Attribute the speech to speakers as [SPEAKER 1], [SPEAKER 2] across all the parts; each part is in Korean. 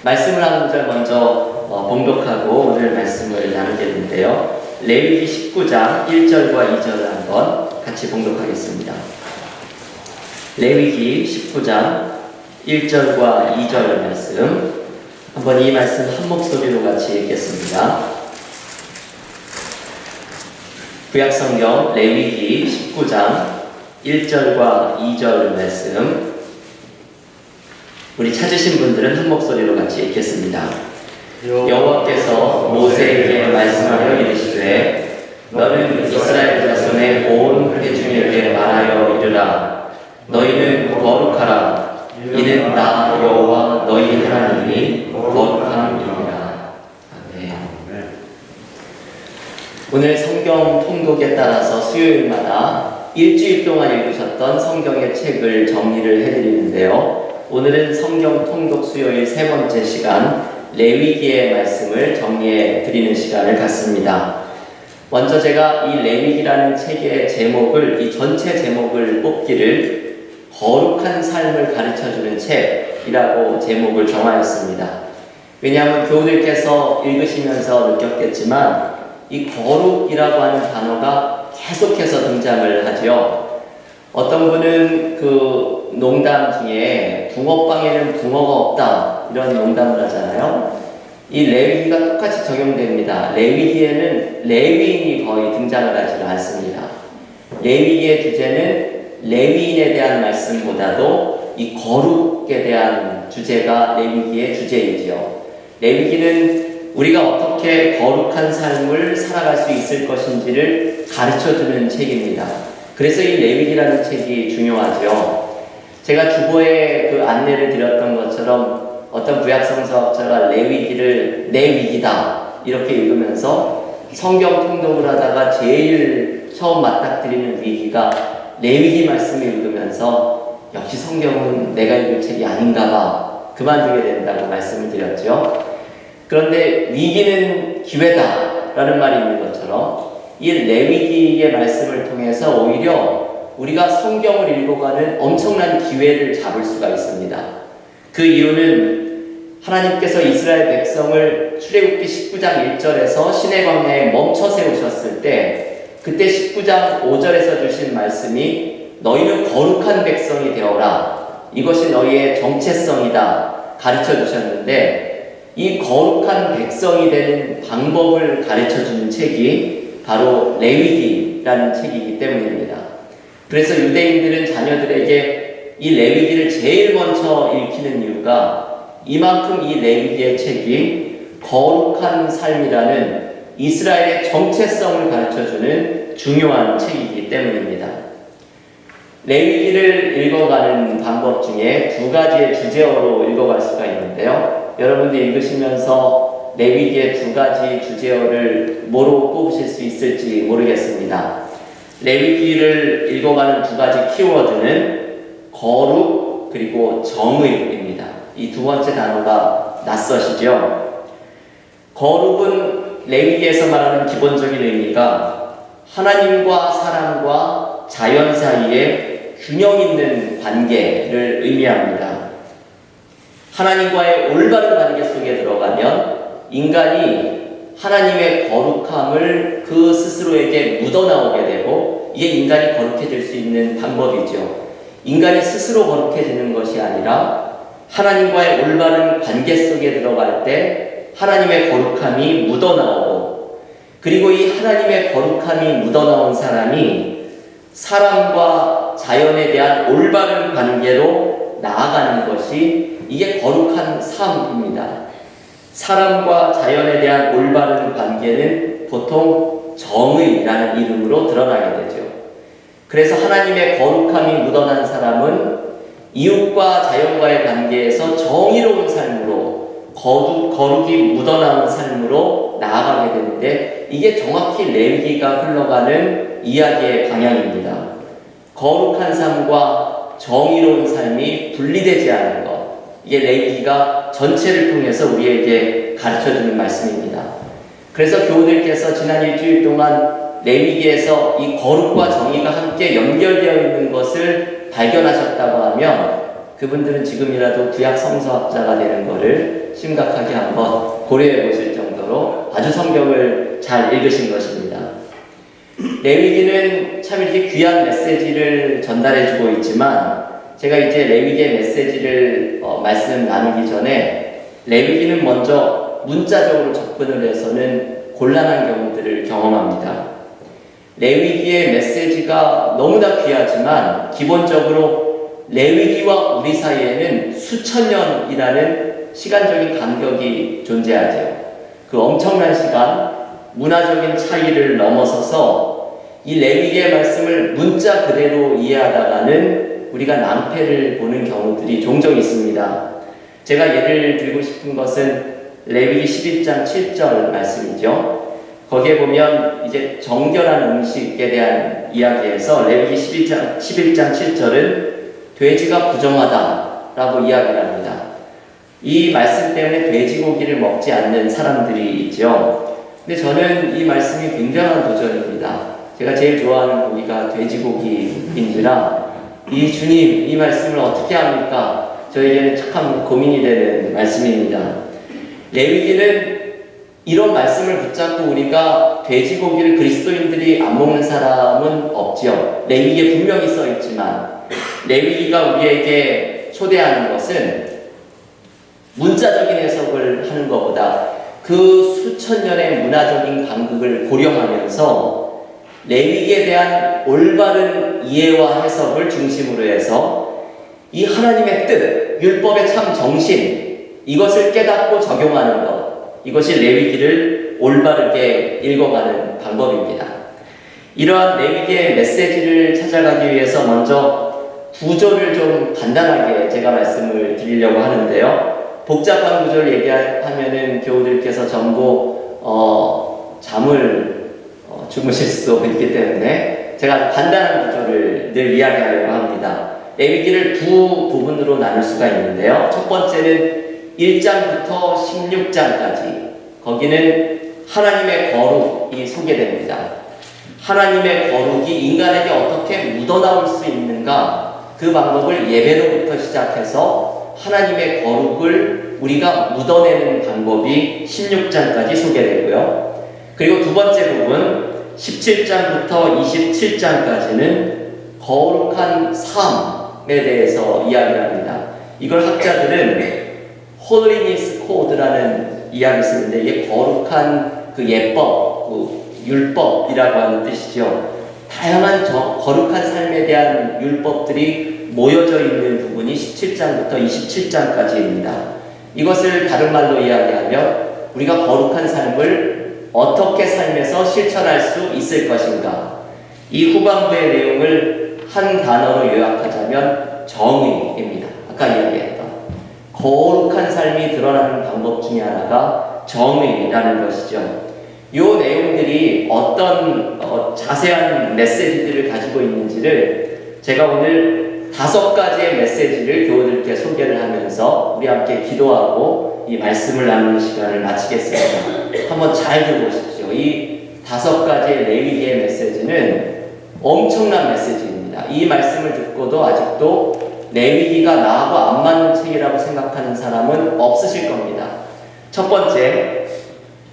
[SPEAKER 1] 말씀을 한 구절 먼저 봉독하고 오늘 말씀을 나누겠는데요. 레위기 19장 1절과 2절을 한번 같이 봉독하겠습니다. 레위기 19장 1절과 2절 말씀, 한번 이 말씀 한 목소리로 같이 읽겠습니다. 구약성경 레위기 19장 1절과 2절 말씀, 우리 찾으신 분들은 한 목소리로 같이 읽겠습니다. 여호와께서 모세에게 말씀하여 이르시되 너는 이스라엘 자손의 온 회중에게 말하여 이르라. 너희는 거룩하라. 이는 나 여호와 너희 하나님이 거룩함이니라. 아멘. 오늘 성경 통독에 따라서 수요일마다 일주일 동안 읽으셨던 성경의 책을 정리를 해드리는데요. 오늘은 성경 통독 수요일 세 번째 시간 레위기의 말씀을 정리해 드리는 시간을 갖습니다. 먼저 제가 이 레위기라는 책의 제목을, 이 전체 제목을 뽑기를 거룩한 삶을 가르쳐주는 책이라고 제목을 정하였습니다. 왜냐하면 교우들께서 읽으시면서 느꼈겠지만 이 거룩이라고 하는 단어가 계속해서 등장을 하죠. 어떤 분은 그 농담 중에 붕어빵에는 붕어가 없다 이런 농담을 하잖아요. 이 레위기가 똑같이 적용됩니다. 레위기에는 레위인이 거의 등장을 하지 않습니다. 레위기의 주제는 레위인에 대한 말씀보다도 이 거룩에 대한 주제가 레위기의 주제이지요. 레위기는 우리가 어떻게 거룩한 삶을 살아갈 수 있을 것인지를 가르쳐주는 책입니다. 그래서 이 레위기라는 책이 중요하죠. 제가 주보에 그 안내를 드렸던 것처럼 어떤 구약성서학자가 레위기를 내 위기다 이렇게 읽으면서 성경 통독을 하다가 제일 처음 맞닥뜨리는 위기가 레위기 말씀을 읽으면서 역시 성경은 내가 읽을 책이 아닌가 봐 그만두게 된다고 말씀을 드렸죠. 그런데 위기는 기회다라는 말이 있는 것처럼 이 레위기의 말씀을 통해서 오히려 우리가 성경을 읽어가는 엄청난 기회를 잡을 수가 있습니다. 그 이유는 하나님께서 이스라엘 백성을 출애굽기 19장 1절에서 시내 광야에 멈춰 세우셨을 때 그때 19장 5절에서 주신 말씀이 너희는 거룩한 백성이 되어라. 이것이 너희의 정체성이다. 가르쳐 주셨는데 이 거룩한 백성이 되는 방법을 가르쳐 주는 책이 바로 레위기라는 책이기 때문입니다. 그래서 유대인들은 자녀들에게 이 레위기를 제일 먼저 읽히는 이유가 이만큼 이 레위기의 책이 거룩한 삶이라는 이스라엘의 정체성을 가르쳐주는 중요한 책이기 때문입니다. 레위기를 읽어가는 방법 중에 두 가지의 주제어로 읽어갈 수가 있는데요. 여러분들 읽으시면서 레위기의 두 가지 주제어를 뭐로 꼽으실 수 있을지 모르겠습니다. 레위기를 읽어가는 두 가지 키워드는 거룩 그리고 정의입니다. 이 두 번째 단어가 낯서시죠? 거룩은 레위기에서 말하는 기본적인 의미가 하나님과 사람과 자연 사이에 균형 있는 관계를 의미합니다. 하나님과의 올바른 관계 속에 들어가면 인간이 하나님의 거룩함을 그 스스로에게 묻어나오게 되고 이게 인간이 거룩해질 수 있는 방법이죠. 인간이 스스로 거룩해지는 것이 아니라 하나님과의 올바른 관계 속에 들어갈 때 하나님의 거룩함이 묻어나오고 그리고 이 하나님의 거룩함이 묻어나온 사람이 사람과 자연에 대한 올바른 관계로 나아가는 것이 이게 거룩한 삶입니다. 사람과 자연에 대한 올바른 관계는 보통 정의라는 이름으로 드러나게 되죠. 그래서 하나님의 거룩함이 묻어난 사람은 이웃과 자연과의 관계에서 정의로운 삶으로 거룩이 묻어나는 삶으로 나아가게 되는데 이게 정확히 레위기가 흘러가는 이야기의 방향입니다. 거룩한 삶과 정의로운 삶이 분리되지 않는 것, 이게 레위기가 전체를 통해서 우리에게 가르쳐주는 말씀입니다. 그래서 교우들께서 지난 일주일 동안 레위기에서 이 거룩과 정의가 함께 연결되어 있는 것을 발견하셨다고 하면 그분들은 지금이라도 구약 성서학자가 되는 것을 심각하게 한번 고려해 보실 정도로 아주 성경을 잘 읽으신 것입니다. 레위기는 참 이렇게 귀한 메시지를 전달해주고 있지만 제가 이제 레위기의 메시지를 말씀 나누기 전에 레위기는 먼저 문자적으로 접근을 해서는 곤란한 경우들을 경험합니다. 레위기의 메시지가 너무나 귀하지만 기본적으로 레위기와 우리 사이에는 수천 년이라는 시간적인 간격이 존재하죠. 그 엄청난 시간, 문화적인 차이를 넘어서서 이 레위기의 말씀을 문자 그대로 이해하다가는 우리가 낭패를 보는 경우들이 종종 있습니다. 제가 예를 들고 싶은 것은 레위기 11장 7절 말씀이죠. 거기에 보면 이제 정결한 음식에 대한 이야기에서 레위기 11장 7절은 돼지가 부정하다라고 이야기를 합니다. 이 말씀 때문에 돼지고기를 먹지 않는 사람들이 있죠. 근데 저는 이 말씀이 굉장한 도전입니다. 제가 제일 좋아하는 고기가 돼지고기인지라 이 주님 이 말씀을 어떻게 합니까? 저에게는 참 고민이 되는 말씀입니다. 레위기는 이런 말씀을 붙잡고 우리가 돼지고기를 그리스도인들이 안 먹는 사람은 없지요. 레위기에 분명히 써 있지만 레위기가 우리에게 초대하는 것은 문자적인 해석을 하는 것보다 그 수천 년의 문화적인 간극을 고려하면서 레위기에 대한 올바른 이해와 해석을 중심으로 해서 이 하나님의 뜻, 율법의 참 정신, 이것을 깨닫고 적용하는 것, 이것이 레위기를 올바르게 읽어가는 방법입니다. 이러한 레위기의 메시지를 찾아가기 위해서 먼저 구조를 좀 간단하게 제가 말씀을 드리려고 하는데요. 복잡한 구조를 얘기하면은 교우들께서 전부 잠을 주무실 수 있기 때문에 제가 간단한 구조를 늘 이야기하려고 합니다. 레위기를 두 부분으로 나눌 수가 있는데요. 첫 번째는 1장부터 16장까지 거기는 하나님의 거룩이 소개됩니다. 하나님의 거룩이 인간에게 어떻게 묻어나올 수 있는가 그 방법을 예배로부터 시작해서 하나님의 거룩을 우리가 묻어내는 방법이 16장까지 소개되고요. 그리고 두 번째 부분 17장부터 27장까지는 거룩한 삶에 대해서 이야기를 합니다. 이걸 학자들은 Holiness Code라는 이야기를 쓰는데 이게 거룩한 그 예법, 그 율법이라고 하는 뜻이죠. 다양한 거룩한 삶에 대한 율법들이 모여져 있는 부분이 17장부터 27장까지입니다. 이것을 다른 말로 이야기하면 우리가 거룩한 삶을 어떻게 삶에서 실천할 수 있을 것인가. 이 후반부의 내용을 한 단어로 요약하자면 정의입니다. 아까 이야기했던 거룩한 삶이 드러나는 방법 중에 하나가 정의라는 것이죠. 이 내용들이 어떤 자세한 메시지들을 가지고 있는지를 제가 오늘 5가지의 메시지를 교우들께 소개를 하면서 우리 함께 기도하고 이 말씀을 나누는 시간을 마치겠습니다. 한번 잘 들어보십시오. 이 5가지의 레위기의 메시지는 엄청난 메시지입니다. 이 말씀을 듣고도 아직도 레위기가 나하고 안 맞는 책이라고 생각하는 사람은 없으실 겁니다. 첫 번째,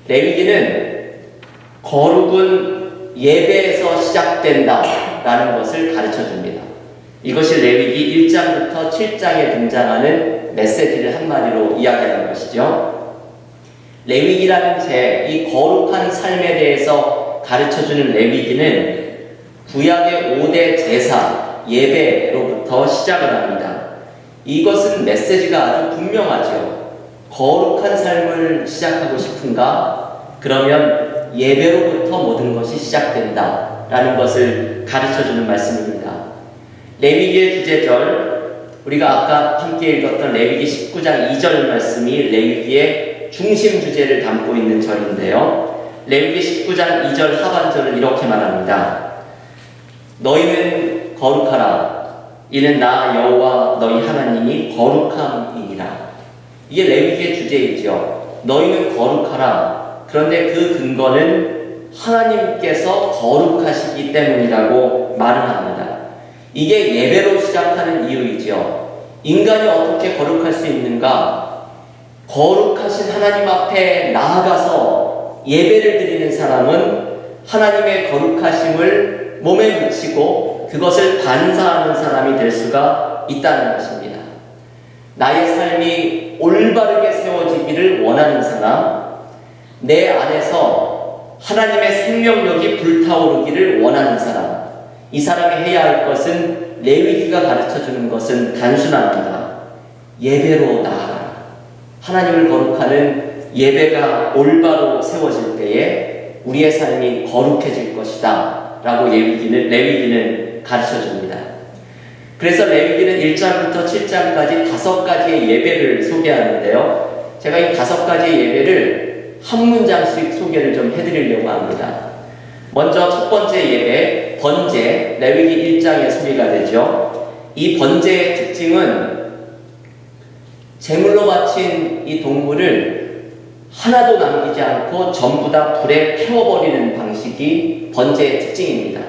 [SPEAKER 1] 레위기는 거룩은 예배에서 시작된다라는 것을 가르쳐 줍니다. 이것이 레위기 1장부터 7장에 등장하는 메시지를 한마디로 이야기하는 것이죠. 레위기라는 책, 이 거룩한 삶에 대해서 가르쳐주는 레위기는 구약의 5대 제사, 예배로부터 시작을 합니다. 이것은 메시지가 아주 분명하죠. 거룩한 삶을 시작하고 싶은가? 그러면 예배로부터 모든 것이 시작된다라는 것을 가르쳐주는 말씀입니다. 레위기의 주제절, 우리가 아까 함께 읽었던 레위기 19장 2절 말씀이 레위기의 중심 주제를 담고 있는 절인데요. 레위기 19장 2절 하반절은 이렇게 말합니다. 너희는 거룩하라. 이는 나 여호와 너희 하나님이 거룩함이니라. 이게 레위기의 주제이죠. 너희는 거룩하라. 그런데 그 근거는 하나님께서 거룩하시기 때문이라고 말을 합니다. 이게 예배로 시작하는 이유이죠. 인간이 어떻게 거룩할 수 있는가? 거룩하신 하나님 앞에 나아가서 예배를 드리는 사람은 하나님의 거룩하심을 몸에 묻히고 그것을 반사하는 사람이 될 수가 있다는 것입니다. 나의 삶이 올바르게 세워지기를 원하는 사람, 내 안에서 하나님의 생명력이 불타오르기를 원하는 사람, 이 사람이 해야 할 것은 레위기가 가르쳐주는 것은 단순합니다. 예배로 나아가라. 하나님을 거룩하는 예배가 올바로 세워질 때에 우리의 삶이 거룩해질 것이다 라고 레위기는 가르쳐줍니다. 그래서 레위기는 1장부터 7장까지 5가지의 예배를 소개하는데요. 제가 이 5가지의 예배를 한 문장씩 소개를 좀 해드리려고 합니다. 먼저 첫 번째 예배, 번제, 레위기 1장에 소개가 되죠. 이 번제의 특징은 제물로 바친 이 동물을 하나도 남기지 않고 전부 다 불에 태워버리는 방식이 번제의 특징입니다.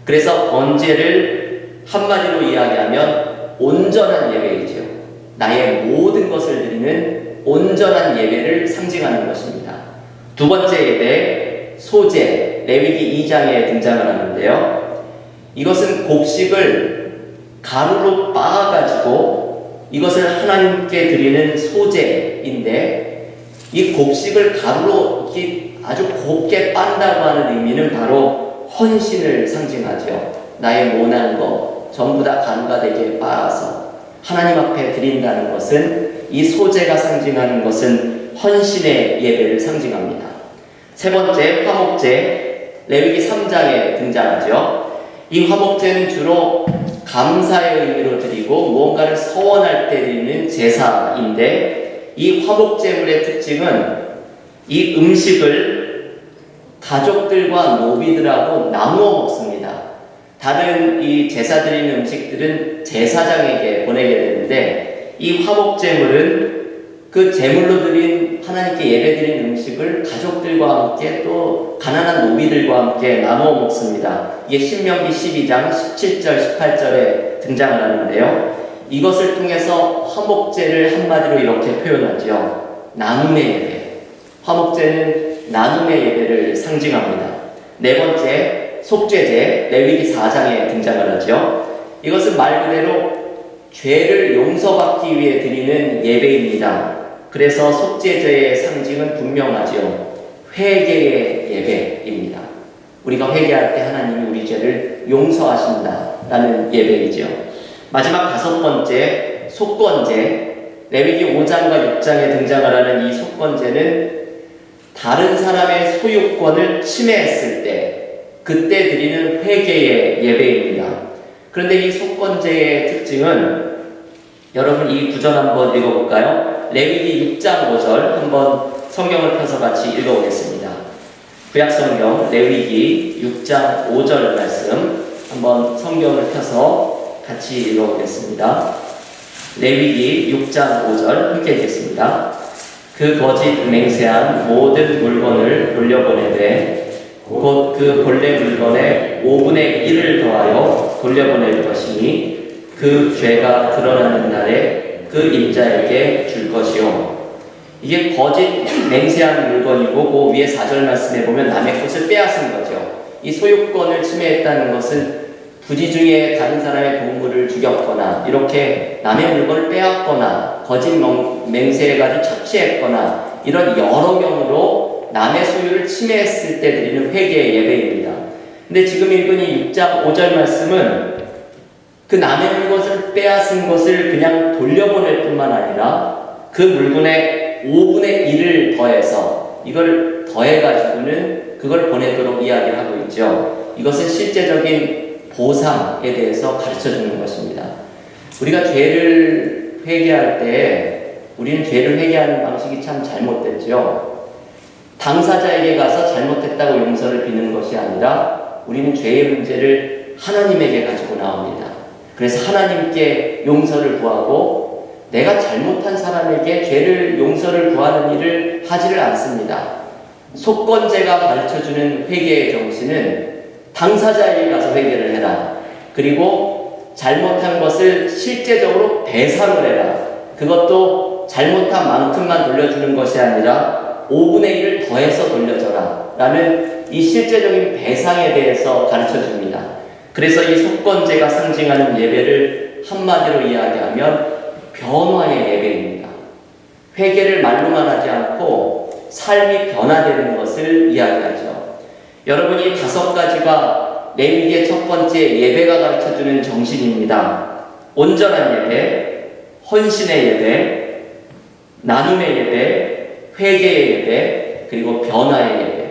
[SPEAKER 1] 그래서 번제를 한마디로 이야기하면 온전한 예배이죠. 나의 모든 것을 드리는 온전한 예배를 상징하는 것입니다. 두 번째 예배, 소제, 레위기 2장에 등장을 하는데요. 이것은 곡식을 가루로 빻아가지고 이것을 하나님께 드리는 소제인데, 이 곡식을 가루로 이렇게 아주 곱게 빤다고 하는 의미는 바로 헌신을 상징하죠. 나의 모난 것 전부 다 가루가 되게 빻아서 하나님 앞에 드린다는 것은, 이 소제가 상징하는 것은 헌신의 예배를 상징합니다. 세 번째, 화목제, 레위기 3장에 등장하죠. 이 화목제는 주로 감사의 의미로 드리고 무언가를 서원할 때 드리는 제사인데, 이 화목제물의 특징은 이 음식을 가족들과 노비들하고 나누어 먹습니다. 다른 이 제사 드리는 음식들은 제사장에게 보내게 되는데, 이 화목제물은 그 제물로 드린 하나님께 예배 드린 음식을 가족들과 함께 또 가난한 노비들과 함께 나누어 먹습니다. 이게 신명기 12장 17절 18절에 등장을 하는데요. 이것을 통해서 화목제를 한마디로 이렇게 표현하죠. 나눔의 예배. 화목제는 나눔의 예배를 상징합니다. 네 번째, 속죄제, 레위기 4장에 등장을 하죠. 이것은 말 그대로 죄를 용서받기 위해 드리는 예배입니다. 그래서 속죄제의 상징은 분명하죠. 회개의 예배입니다. 우리가 회개할 때 하나님이 우리 죄를 용서하신다라는 예배이죠. 마지막 다섯 번째, 속건제, 레위기 5장과 6장에 등장을 하는 이 속건제는 다른 사람의 소유권을 침해했을 때 그때 드리는 회개의 예배입니다. 그런데 이 속건제의 특징은, 여러분 이 구절 한번 읽어볼까요? 레위기 6장 5절 한번 성경을 펴서 같이 읽어보겠습니다. 구약성경 레위기 6장 5절 말씀 한번 성경을 펴서 같이 읽어보겠습니다. 레위기 6장 5절 함께 읽겠습니다. 그 거짓 맹세한 모든 물건을 돌려보내되 곧 그 본래 물건의 5분의 1을 더하여 돌려보낼 것이니 그 죄가 드러나는 날에 그 임자에게 줄 것이요. 이게 거짓 맹세한 물건이고, 그 위에 4절 말씀에 보면 남의 것을 빼앗은 거죠. 이 소유권을 침해했다는 것은 부지 중에 다른 사람의 동물을 죽였거나 이렇게 남의 물건을 빼앗거나 거짓 맹세해가지고 착취했거나 이런 여러 경우로 남의 소유를 침해했을 때 드리는 회개의 예배입니다. 근데 지금 읽은 이 6장 5절 말씀은 그 남의 물건을 빼앗은 것을 그냥 돌려보낼 뿐만 아니라 그 물건의 5분의 1을 더해서 이걸 더해가지고는 그걸 보내도록 이야기를 하고 있죠. 이것은 실제적인 보상에 대해서 가르쳐주는 것입니다. 우리가 죄를 회개할 때 우리는 죄를 회개하는 방식이 참 잘못됐죠. 당사자에게 가서 잘못했다고 용서를 비는 것이 아니라 우리는 죄의 문제를 하나님에게 가지고 나옵니다. 그래서 하나님께 용서를 구하고 내가 잘못한 사람에게 죄를 용서를 구하는 일을 하지를 않습니다. 속건제가 가르쳐주는 회개의 정신은 당사자에게 가서 회개를 해라. 그리고 잘못한 것을 실제적으로 배상을 해라. 그것도 잘못한 만큼만 돌려주는 것이 아니라 5분의 1을 더해서 돌려줘라. 라는 이 실제적인 배상에 대해서 가르쳐 줍니다. 그래서 이 속건제가 상징하는 예배를 한마디로 이야기하면 변화의 예배입니다. 회개를 말로만 하지 않고 삶이 변화되는 것을 이야기하죠. 여러분이 5가지가 레위기의 첫 번째 예배가 가르쳐주는 정신입니다. 온전한 예배, 헌신의 예배, 나눔의 예배, 회개의 예배, 그리고 변화의 예배.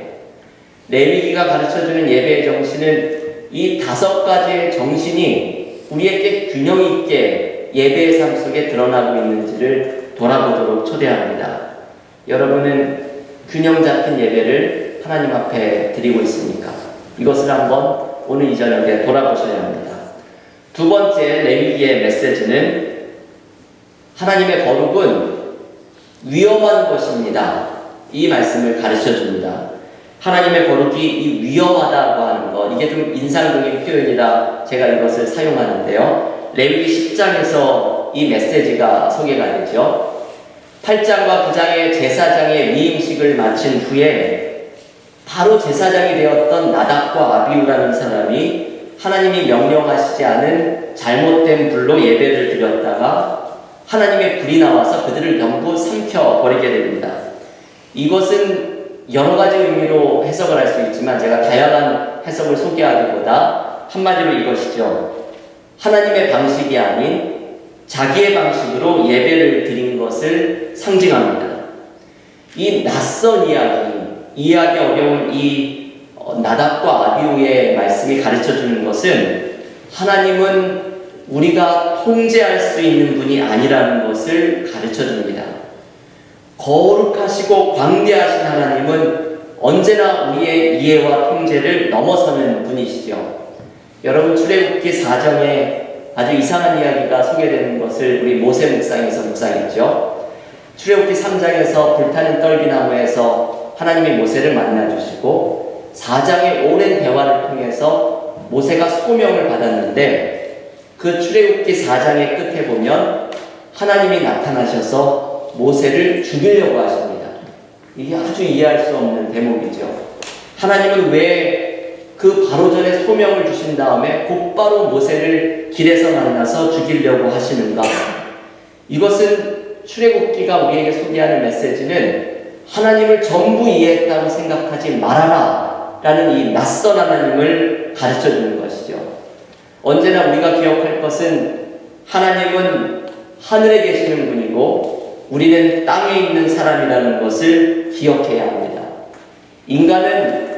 [SPEAKER 1] 레위기가 가르쳐주는 예배의 정신은 이 5가지의 정신이 우리에게 균형 있게 예배의 삶 속에 드러나고 있는지를 돌아보도록 초대합니다. 여러분은 균형 잡힌 예배를 하나님 앞에 드리고 있습니까? 이것을 한번 오늘 이 저녁에 돌아보셔야 합니다. 두 번째 레위기의 메시지는 하나님의 거룩은 위험한 것입니다. 이 말씀을 가르쳐 줍니다. 하나님의 거룩이 이 위험하다고 하는 것, 이게 좀 인상적인 표현이라 제가 이것을 사용하는데요. 레위기 10장에서 이 메시지가 소개가 되죠. 8장과 9장의 제사장의 위임식을 마친 후에 바로 제사장이 되었던 나답과 아비후라는 사람이 하나님이 명령하시지 않은 잘못된 불로 예배를 드렸다가 하나님의 불이 나와서 그들을 전부 삼켜버리게 됩니다. 이것은 여러 가지 의미로 해석을 할 수 있지만 제가 다양한 해석을 소개하기보다 한마디로 이것이죠. 하나님의 방식이 아닌 자기의 방식으로 예배를 드린 것을 상징합니다. 이 낯선 이해하기 어려운 이 나답과 아비후의 말씀이 가르쳐주는 것은 하나님은 우리가 통제할 수 있는 분이 아니라는 것을 가르쳐줍니다. 거룩하시고 광대하신 하나님은 언제나 우리의 이해와 통제를 넘어서는 분이시죠. 여러분 출애굽기 4장에 아주 이상한 이야기가 소개되는 것을 우리 모세 묵상에서 묵상했죠. 출애굽기 3장에서 불타는 떨기나무에서 하나님이 모세를 만나주시고 4장의 오랜 대화를 통해서 모세가 소명을 받았는데 그 출애굽기 4장의 끝에 보면 하나님이 나타나셔서 모세를 죽이려고 하십니다. 이게 아주 이해할 수 없는 대목이죠. 하나님은 왜 그 바로 전에 소명을 주신 다음에 곧바로 모세를 길에서 만나서 죽이려고 하시는가? 이것은 출애굽기가 우리에게 소개하는 메시지는 하나님을 전부 이해했다고 생각하지 말아라 라는 이 낯선 하나님을 가르쳐주는 것이죠. 언제나 우리가 기억할 것은 하나님은 하늘에 계시는 분이고 우리는 땅에 있는 사람이라는 것을 기억해야 합니다. 인간은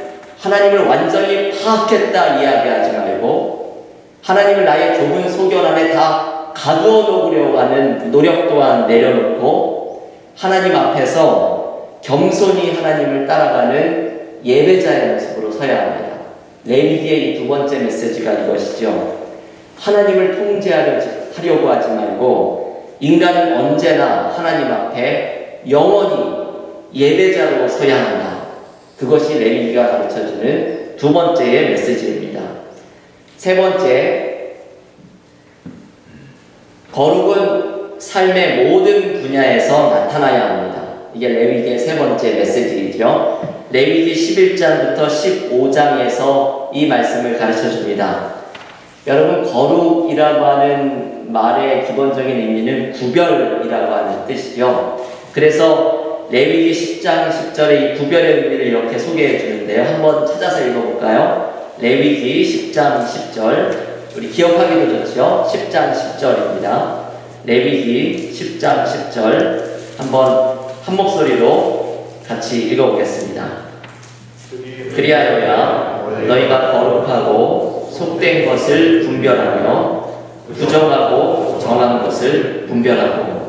[SPEAKER 1] 하나님을 완전히 파악했다 이야기하지 말고 하나님을 나의 좁은 소견 안에 다 가두어 놓으려고 하는 노력 또한 내려놓고 하나님 앞에서 겸손히 하나님을 따라가는 예배자의 모습으로 서야 합니다. 레위기의 이 두 번째 메시지가 이것이죠. 하나님을 통제하려고 하지 말고 인간은 언제나 하나님 앞에 영원히 예배자로 서야 한다. 그것이 레위기가 가르쳐주는 두 번째의 메시지입니다. 세 번째, 거룩은 삶의 모든 분야에서 나타나야 합니다. 이게 레위기의 세 번째 메시지이죠. 레위기 11장부터 15장에서 이 말씀을 가르쳐줍니다. 여러분, 거룩이라고 하는 말의 기본적인 의미는 구별이라고 하는 뜻이죠. 그래서 레위기 10장 10절의 이 구별의 의미를 이렇게 소개해 주는데요. 한번 찾아서 읽어볼까요? 레위기 10장 10절, 우리 기억하기도 좋죠? 10장 10절입니다. 레위기 10장 10절 한번 한 목소리로 같이 읽어보겠습니다. 그리하여야 너희가 거룩하고 속된 것을 분별하며 부정하고 정한 것을 분별하고.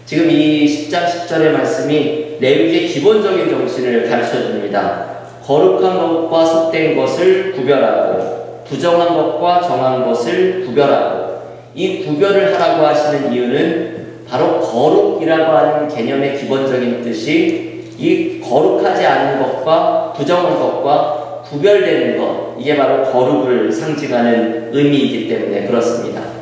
[SPEAKER 1] 지금 이 10장 10절의 말씀이 레위기의 기본적인 정신을 가르쳐줍니다. 거룩한 것과 속된 것을 구별하고 부정한 것과 정한 것을 구별하고. 이 구별을 하라고 하시는 이유는 바로 거룩이라고 하는 개념의 기본적인 뜻이 이 거룩하지 않은 것과 부정한 것과 구별되는 것, 이게 바로 거룩을 상징하는 의미이기 때문에 그렇습니다.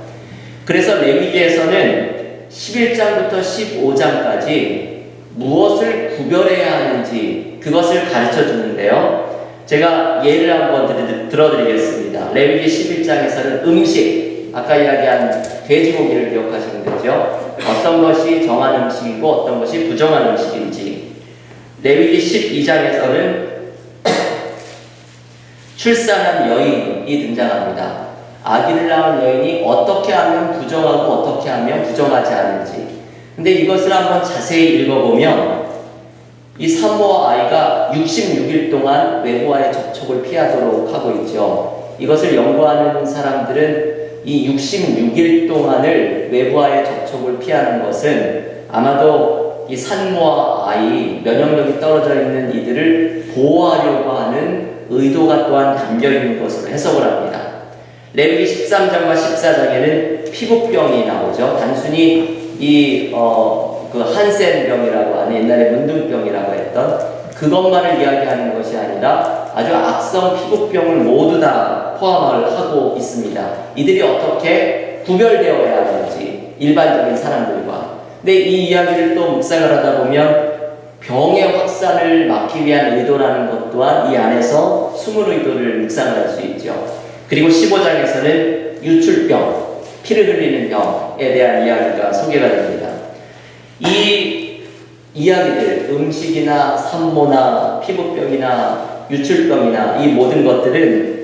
[SPEAKER 1] 그래서 레위기에서는 11장부터 15장까지 무엇을 구별해야 하는지 그것을 가르쳐 주는데요. 제가 예를 한번 들어드리겠습니다. 레위기 11장에서는 음식, 아까 이야기한 돼지고기를 기억하시면 되죠. 어떤 것이 정한 음식이고 어떤 것이 부정한 음식인지. 레위기 12장에서는 출산한 여인이 등장합니다. 아기를 낳은 여인이 어떻게 하면 부정하고 어떻게 하면 부정하지 않은지. 근데 이것을 한번 자세히 읽어보면 이 산모와 아이가 66일 동안 외부와의 접촉을 피하도록 하고 있죠. 이것을 연구하는 사람들은 이 66일 동안을 외부와의 접촉을 피하는 것은 아마도 이 산모와 아이, 면역력이 떨어져 있는 이들을 보호하려고 하는 의도가 또한 담겨 있는 것으로 해석을 합니다. 레위기 13장과 14장에는 피부병이 나오죠. 단순히 그 한센병이라고 하는 옛날에 문둥병이라고 했던 그것만을 이야기하는 것이 아니라 아주 악성 피부병을 모두 다 포함을 하고 있습니다. 이들이 어떻게 구별되어야 하는지 일반적인 사람들과. 근데 이 이야기를 또 묵상을 하다 보면 병의 확산을 막기 위한 의도라는 것 또한 이 안에서 숨은 의도를 묵상을 할 수 있죠. 그리고 15장에서는 유출병, 피를 흘리는 병에 대한 이야기가 소개가 됩니다. 이 이야기들, 음식이나 산모나 피부병이나 유출병이나 이 모든 것들은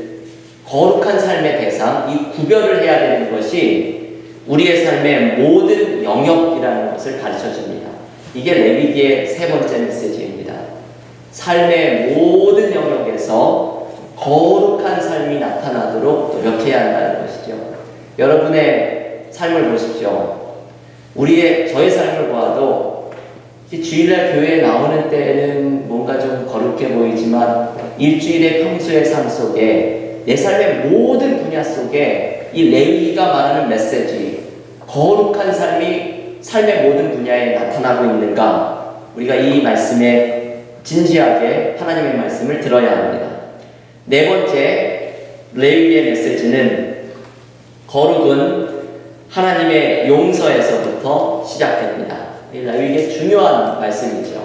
[SPEAKER 1] 거룩한 삶의 대상, 이 구별을 해야 되는 것이 우리의 삶의 모든 영역이라는 것을 가르쳐 줍니다. 이게 레위기의 세 번째 메시지입니다. 삶의 모든 영역에서 거룩한 삶이 나타나도록 노력해야 한다는 것이죠. 여러분의 삶을 보십시오. 저의 삶을 보아도 주일날 교회에 나오는 때에는 뭔가 좀 거룩해 보이지만 일주일의 평소의 삶 속에 내 삶의 모든 분야 속에 이 레위기가 말하는 메시지, 거룩한 삶이 삶의 모든 분야에 나타나고 있는가? 우리가 이 말씀에 진지하게 하나님의 말씀을 들어야 합니다. 네 번째 레위기의 메시지는 거룩은 하나님의 용서에서부터 시작됩니다. 레위기의 중요한 말씀이죠.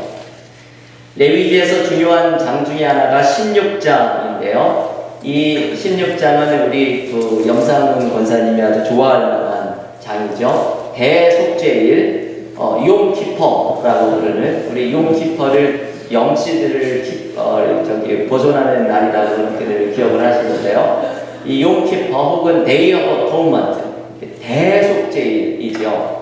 [SPEAKER 1] 레위기에서 중요한 장 중에 하나가 16장인데요. 이 16장은 우리 염상훈 권사님이 아주 좋아할 만한 장이죠. 대속죄일, 욤키퍼라고 부르는 우리 욤키퍼를 영시들을 보존하는 날이라고 그렇게 기억을 하시는데요. 이 욤키퍼 혹은 데이 오브 어토먼트, 대속죄일이죠.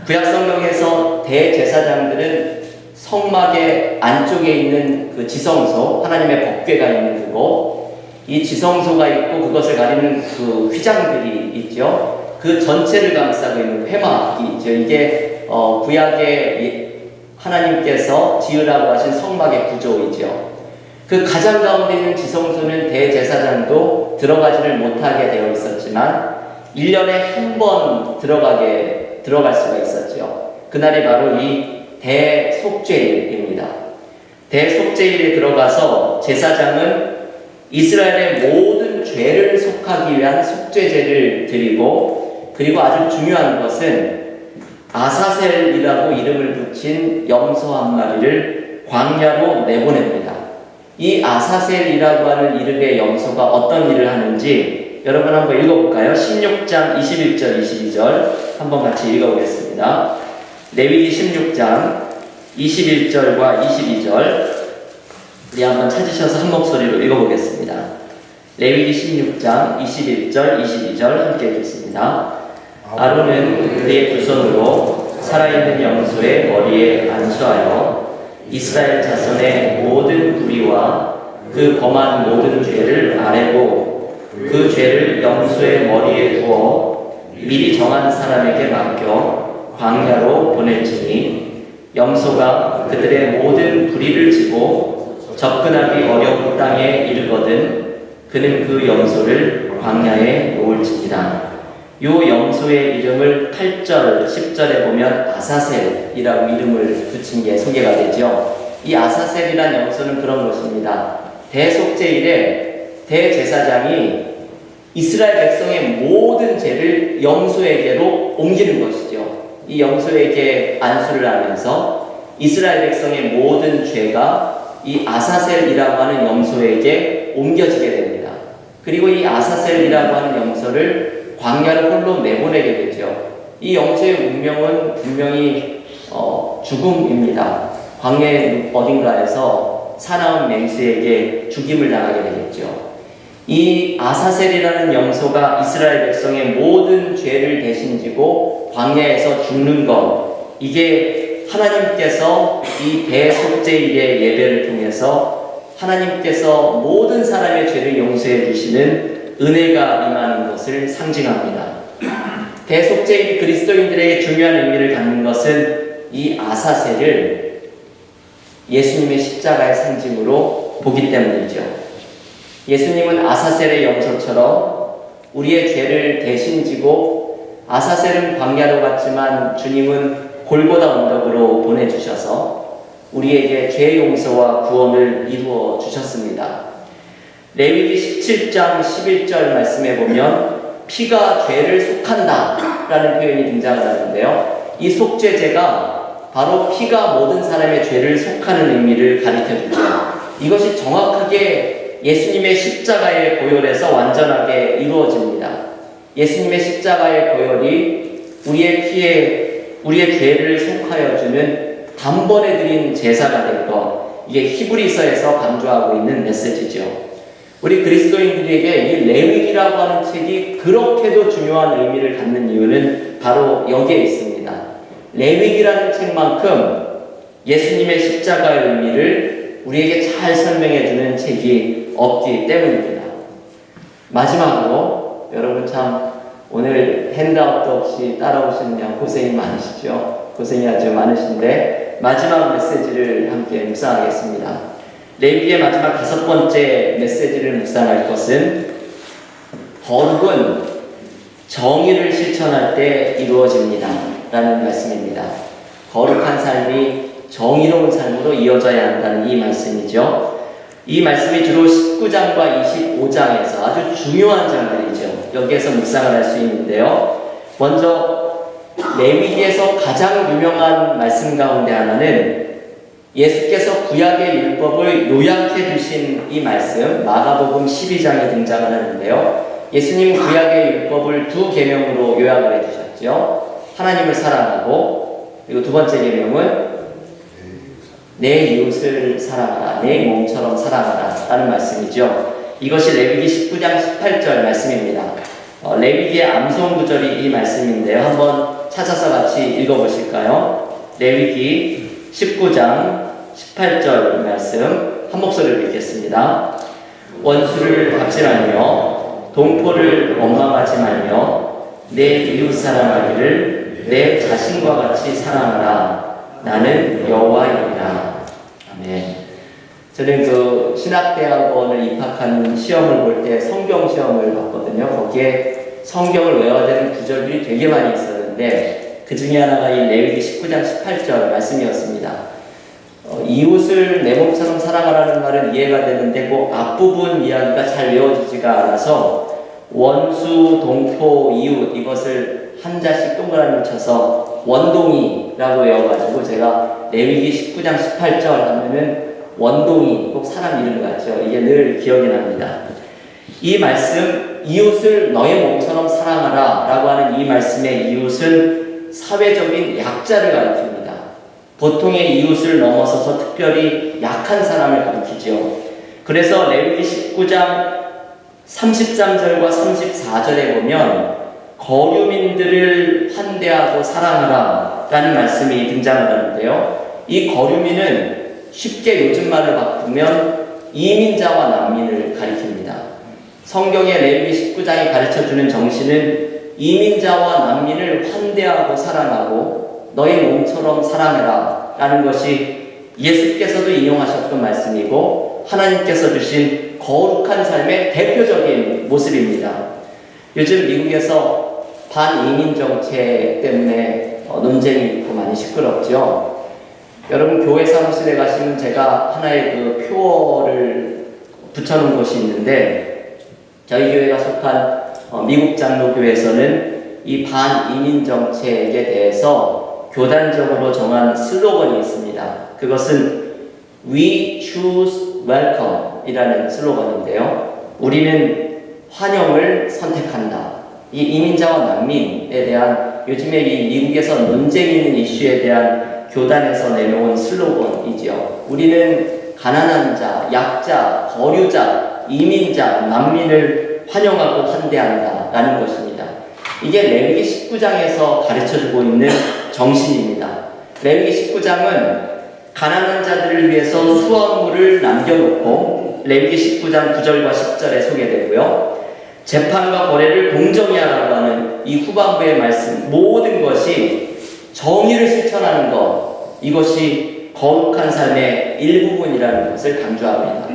[SPEAKER 1] 구약성경에서 대제사장들은 성막의 안쪽에 있는 그 지성소, 하나님의 법궤가 있는 그곳, 이 지성소가 있고 그것을 가리는 그 휘장들이 있죠. 그 전체를 감싸고 있는 회막이 있죠. 이게 구약의 하나님께서 지으라고 하신 성막의 구조이죠. 그 가장 가운데 있는 지성소는 대제사장도 들어가지를 못하게 되어 있었지만 1년에 한 번 들어갈 수가 있었죠. 그날이 바로 이 대속죄일입니다. 대속죄일에 들어가서 제사장은 이스라엘의 모든 죄를 속하기 위한 속죄제를 드리고, 그리고 아주 중요한 것은 아사셀이라고 이름을 붙인 염소 한 마리를 광야로 내보냅니다. 이 아사셀이라고 하는 이름의 염소가 어떤 일을 하는지 여러분 한번 읽어볼까요? 16장 21절 22절 한번 같이 읽어보겠습니다. 레위기 16장 21절과 22절 우리 한번 찾으셔서 한 목소리로 읽어보겠습니다. 레위기 16장 21절 22절 함께 읽겠습니다. 아론은 그의 두 손으로 살아있는 염소의 머리에 안수하여 이스라엘 자손의 모든 불의와 그 범한 모든 죄를 아뢰고 그 죄를 염소의 머리에 두어 미리 정한 사람에게 맡겨 광야로 보낼지니 염소가 그들의 모든 불의를 지고 접근하기 어려운 땅에 이르거든 그는 그 염소를 광야에 놓을지니라. 요 염소의 이름을 8절, 10절에 보면 아사셀이라고 이름을 붙인 게 소개가 되죠. 이 아사셀이란 염소는 그런 것입니다. 대속죄일에 대제사장이 이스라엘 백성의 모든 죄를 염소에게로 옮기는 것이죠. 이 염소에게 안수를 하면서 이스라엘 백성의 모든 죄가 이 아사셀이라고 하는 염소에게 옮겨지게 됩니다. 그리고 이 아사셀이라고 하는 염소를 광야로 홀로 내보내게 되죠. 이 염소의 운명은 분명히 죽음입니다. 광야 어딘가에서 사나운 맹수에게 죽임을 당하게 되겠죠. 이 아사셀이라는 염소가 이스라엘 백성의 모든 죄를 대신 지고 광야에서 죽는 것, 이게 하나님께서 이 대속죄일의 예배를 통해서 하나님께서 모든 사람의 죄를 용서해 주시는 은혜가 임하는 것을 상징합니다. 대속죄일이 그리스도인들에게 중요한 의미를 갖는 것은 이 아사셀을 예수님의 십자가의 상징으로 보기 때문이죠. 예수님은 아사셀의 염소처럼 우리의 죄를 대신 지고, 아사셀은 광야로 갔지만 주님은 골고다 언덕으로 보내주셔서 우리에게 죄 용서와 구원을 이루어 주셨습니다. 레위기 17장 11절 말씀에 보면 피가 죄를 속한다 라는 표현이 등장을 하는데요. 이 속죄제가 바로 피가 모든 사람의 죄를 속하는 의미를 가르쳐주죠. 이것이 정확하게 예수님의 십자가의 보혈에서 완전하게 이루어집니다. 예수님의 십자가의 보혈이 우리의 피에 우리의 죄를 속하여주는 단번에 드린 제사가 될 것, 이게 히브리서에서 강조하고 있는 메시지죠. 우리 그리스도인들에게 이 레위기라고 하는 책이 그렇게도 중요한 의미를 갖는 이유는 바로 여기에 있습니다. 레위기라는 책만큼 예수님의 십자가의 의미를 우리에게 잘 설명해주는 책이 없기 때문입니다. 마지막으로 여러분 참 오늘 핸드아웃도 없이 따라오시느냐 고생이 많으시죠? 고생이 아주 많으신데 마지막 메시지를 함께 묵상하겠습니다. 레위기의 마지막 5번째 메시지를 묵상할 것은 거룩은 정의를 실천할 때 이루어집니다 라는 말씀입니다. 거룩한 삶이 정의로운 삶으로 이어져야 한다는 이 말씀이죠. 이 말씀이 주로 19장과 25장에서 아주 중요한 장들이죠. 여기에서 묵상을 할 수 있는데요. 먼저 레위기에서 가장 유명한 말씀 가운데 하나는 예수께서 구약의 율법을 요약해 주신 이 말씀, 마가복음 12장에 등장을 하는데요. 예수님 구약의 율법을 두 계명으로 요약을 해 주셨죠. 하나님을 사랑하고, 그리고 두 번째 계명은 내 이웃을 사랑하라, 내 몸처럼 사랑하라 라는 말씀이죠. 이것이 레위기 19장 18절 말씀입니다. 레위기의 암송 구절이 이 말씀인데요. 한번 찾아서 같이 읽어보실까요? 레위기 19장 18절 말씀 한 목소리로 읽겠습니다. 원수를 갑질하며 동포를 원망하지 말며 내 이웃 사랑하기를 내 자신과 같이 사랑하라. 나는 여호와이니라. 아멘. 저는 그 신학대학원을 입학한 시험을 볼 때 성경 시험을 봤거든요. 거기에 성경을 외워야 되는 구절들이 되게 많이 있었는데 그 중에 하나가 이 레위기 19장 18절 말씀이었습니다. 이웃을 내 몸처럼 사랑하라는 말은 이해가 되는데 그 앞부분 이야기가 잘 외워지지가 않아서 원수, 동포, 이웃 이것을 한자씩 동그라미 쳐서 원동이라고 외워가지고 제가 레위기 19장 18절 하면은 원동이 꼭 사람 이름 같죠. 이게 늘 기억이 납니다. 이 말씀 이웃을 너의 몸처럼 사랑하라 라고 하는 이 말씀의 이웃은 사회적인 약자를 가리킵니다. 보통의 이웃을 넘어서서 특별히 약한 사람을 가리키죠. 그래서 레위기 19장 33절과 34절에 보면 거류민들을 환대하고 사랑하라 라는 말씀이 등장을 하는데요. 이 거류민은 쉽게 요즘 말을 바꾸면 이민자와 난민을 가리킵니다. 성경의 레위기 19장이 가르쳐주는 정신은 이민자와 난민을 환대하고 사랑하고 너의 몸처럼 사랑해라 라는 것이 예수께서도 인용하셨던 말씀이고 하나님께서 주신 거룩한 삶의 대표적인 모습입니다. 요즘 미국에서 반이민 정책 때문에 논쟁이 있고 많이 시끄럽죠. 여러분 교회 사무실에 가시면 제가 하나의 그 표어를 붙여놓은 곳이 있는데 저희 교회가 속한 미국 장로교회에서는 이 반이민 정책에 대해서 교단적으로 정한 슬로건이 있습니다. 그것은 We choose welcome 이라는 슬로건인데요. 우리는 환영을 선택한다. 이 이민자와 난민에 대한 요즘에 이 미국에서 논쟁이 있는 이슈에 대한 교단에서 내놓은 슬로건이죠. 우리는 가난한 자, 약자, 거류자, 이민자, 난민을 환영하고 환대한다라는 것입니다. 이게 레위기 19장에서 가르쳐주고 있는 정신입니다. 레위기 19장은 가난한 자들을 위해서 수확물을 남겨놓고 레위기 19장 9절과 10절에 소개되고요. 재판과 거래를 공정히 하라고 하는 이 후반부의 말씀, 모든 것이 정의를 실천하는 것, 이것이 거룩한 삶의 일부분이라는 것을 강조합니다.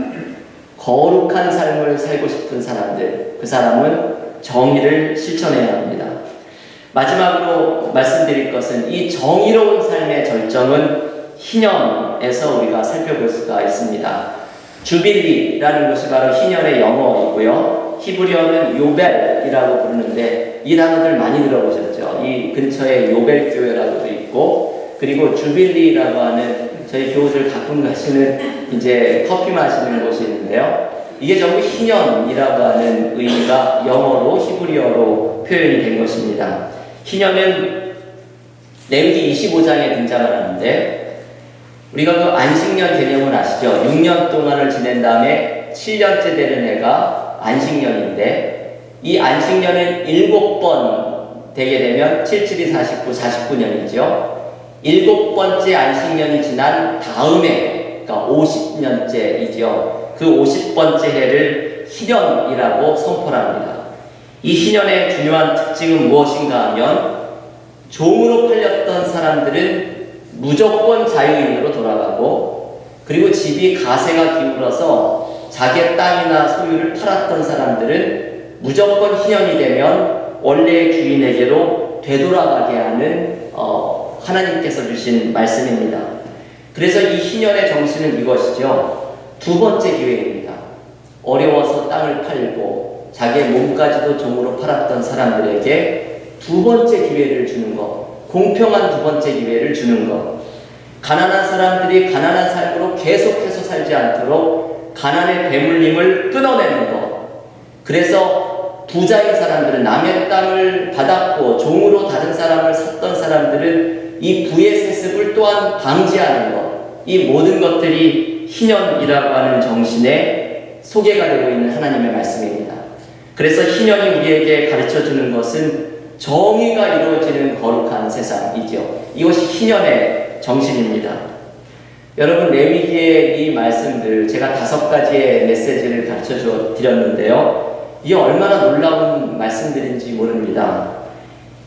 [SPEAKER 1] 거룩한 삶을 살고 싶은 사람들, 그 사람은 정의를 실천해야 합니다. 마지막으로 말씀드릴 것은 이 정의로운 삶의 절정은 희년에서 우리가 살펴볼 수가 있습니다. 주빌리라는 것이 바로 희년의 영어이고요. 히브리어는 요벨이라고 부르는데 이 단어들 많이 들어보셨죠? 이 근처에 요벨 교회라고도 있고, 그리고 주빌리라고 하는 저희 교우들 가끔 가시는 이제 커피 마시는 곳이 있는데요. 이게 전부 희년이라고 하는 의미가 영어로 히브리어로 표현이 된 것입니다. 희년은 레위기 25장에 등장을 하는데, 우리가 그 안식년 개념을 아시죠? 6년 동안을 지낸 다음에 7년째 되는 해가 안식년인데, 이 안식년은 7번 되게 되면 7, 7이 49, 49년이죠. 7번째 안식년이 지난 다음에, 그러니까 50년째이죠. 그 50번째 해를 희년이라고 선포합니다. 이 희년의 중요한 특징은 무엇인가 하면, 종으로 팔렸던 사람들은 무조건 자유인으로 돌아가고, 그리고 집이 가세가 기울어서 자기의 땅이나 소유를 팔았던 사람들은 무조건 희년이 되면 원래의 주인에게로 되돌아가게 하는 하나님께서 주신 말씀입니다. 그래서 이 희년의 정신은 이것이죠. 두 번째 기회입니다. 어려워서 땅을 팔고 자기의 몸까지도 종으로 팔았던 사람들에게 두 번째 기회를 주는 것, 공평한 두 번째 기회를 주는 것, 가난한 사람들이 가난한 삶으로 계속해서 살지 않도록 가난의 배물림을 끊어내는 것. 그래서 부자인 사람들은, 남의 땅을 받았고 종으로 다른 사람을 샀던 사람들은 이 부의 세습을 또한 방지하는 것. 이 모든 것들이 희년이라고 하는 정신에 소개가 되고 있는 하나님의 말씀입니다. 그래서 희년이 우리에게 가르쳐주는 것은 정의가 이루어지는 거룩한 세상이죠. 이것이 희년의 정신입니다. 여러분, 레위기의 이 말씀들, 제가 5가지의 메시지를 가르쳐 드렸는데요. 이게 얼마나 놀라운 말씀들인지 모릅니다.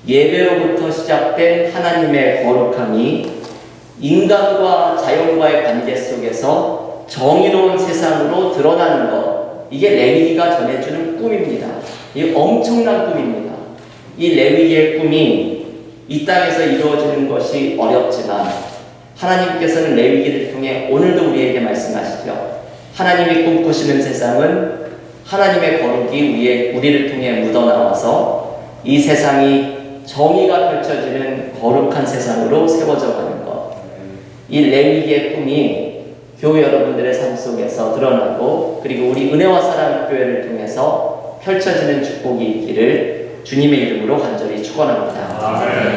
[SPEAKER 1] 예배로부터 시작된 하나님의 거룩함이 인간과 자연과의 관계 속에서 정의로운 세상으로 드러나는 것, 이게 레위기가 전해주는 꿈입니다. 이게 엄청난 꿈입니다. 이 레위기의 꿈이 이 땅에서 이루어지는 것이 어렵지만 하나님께서는 레위기를 통해 오늘도 우리에게 말씀하시죠. 하나님이 꿈꾸시는 세상은 하나님의 거룩이 우리를 통해 묻어나와서 이 세상이 정의가 펼쳐지는 거룩한 세상으로 세워져 가는 것. 이 레위기의 꿈이 교회 여러분들의 삶 속에서 드러나고, 그리고 우리 은혜와 사랑 교회를 통해서 펼쳐지는 축복이 있기를 주님의 이름으로 간절히 축원합니다.